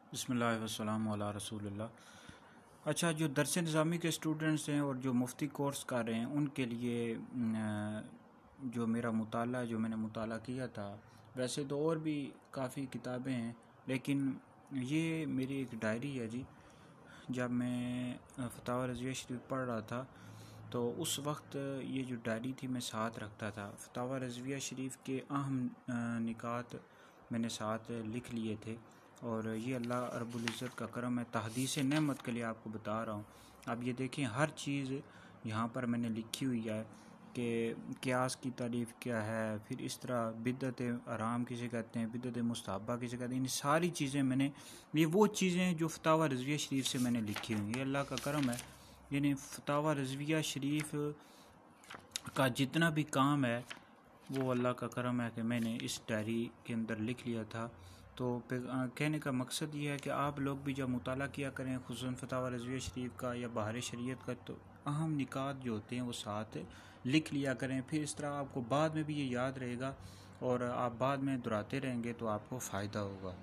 बिस्मिल्लाह वस्सलामु अला रसूलिल्लाह। अच्छा, जो दरस निज़ामी के स्टूडेंट्स हैं और जो मुफ्ती कोर्स कर रहे हैं उनके लिए जो मेरा मुताला जो मैंने मुताला किया था, वैसे तो और भी काफ़ी किताबें हैं, लेकिन ये मेरी एक डायरी है जी। जब मैं फतावा रज़विया शरीफ पढ़ रहा था तो उस वक्त ये जो डायरी थी मैं साथ रखता था। फतावा रज़विया शरीफ के अहम निकात मैंने साथ लिख लिए थे और ये अल्लाह रब्बुल इज़्ज़त का करम है। तहदीस नेमत के लिए आपको बता रहा हूँ। अब ये देखें, हर चीज़ यहाँ पर मैंने लिखी हुई है कि क़ियास की तारीफ़ क्या है, फिर इस तरह बिदअत हराम किसे कहते हैं, बिदअत मुस्तहब्बा किसे कहते हैं। इन सारी चीज़ें मैंने, ये वो चीज़ें जो फतावा रज़विया शरीफ से मैंने लिखी हुई, ये अल्लाह का करम है। यानी फतावा रज़विया शरीफ का जितना भी काम है वो अल्लाह का करम है कि मैंने इस डायरी के अंदर लिख लिया था। तो कहने का मकसद ये है कि आप लोग भी जब मुताला किया करें, खुसूसन फतावा रज़विया शरीफ का या बहार शरीयत का, तो अहम निकात जो होते हैं वो साथ लिख लिया करें। फिर इस तरह आपको बाद में भी ये याद रहेगा और आप बाद में दोहराते रहेंगे तो आपको फ़ायदा होगा।